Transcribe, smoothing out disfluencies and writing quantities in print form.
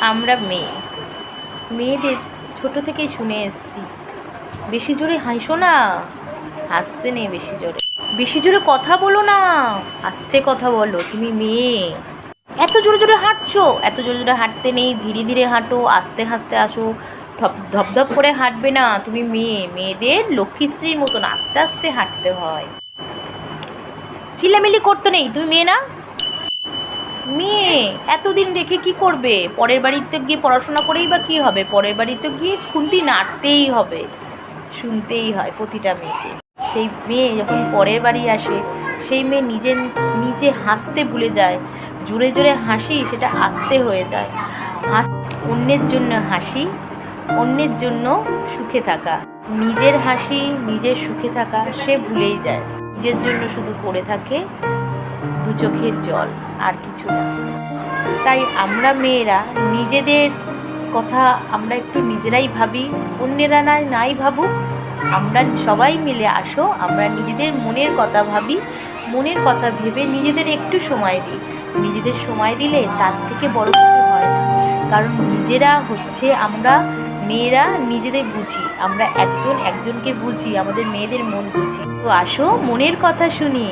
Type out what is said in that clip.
আমরা মেয়েদের ছোট থেকেই শুনে এসেছি, বেশি জোরে হাসো না, হাসতে নেই বেশি জোরে, বেশি জোরে কথা বলো না, আস্তে কথা বলো, তুমি মেয়ে। এত জোরে জোরে হাঁটছো, এত জোরে জোরে হাঁটতে নেই, ধীরে ধীরে হাঁটো, আস্তে আস্তে আসো, ধপধপ করে হাঁটবে না, তুমি মেয়ে, মেয়েদের লক্ষ্মীশ্রীর মতন আস্তে আস্তে হাঁটতে হয়, চিল্লামিল্লি করতে নেই, তুমি মেয়ে না? মেয়ে এতদিন রেখে কি করবে? পরের বাড়িতে গিয়ে পড়াশোনা করেই বা কী হবে? পরের বাড়িতে গিয়ে খুন্তি নাড়তেই হবে, শুনতেই হয় প্রতিটা মেয়েকে। সেই মেয়ে যখন পরের বাড়ি আসে, সেই মেয়ে নিজে হাসতে ভুলে যায়, জোরে জোরে হাসি সেটা আস্তে হয়ে যায়। অন্যের জন্য হাসি, অন্যের জন্য সুখে থাকা, নিজের হাসি নিজের সুখে থাকা সে ভুলেই যায়, নিজের জন্য শুধু পড়ে থাকে দু চোখের জল, আর কিছু না। তাই আমরা মেয়েরা নিজেদের কথা আমরা একটু নিজেরাই ভাবি, অন্যেরা নাই ভাবুক, আমরা সবাই মিলে আসো, আমরা নিজেদের মনের কথা ভাবি, মনের কথা ভেবে নিজেদের একটু সময় দিই। নিজেদের সময় দিলে তার থেকে বড় কিছু হয় না, কারণ নিজেরা হচ্ছে আমরা মেয়েরা নিজেদের বুঝি, আমরা একজন একজনকে বুঝি, আমাদের মেয়েদের মন বুঝি। তো আসো মনের কথা শুনি।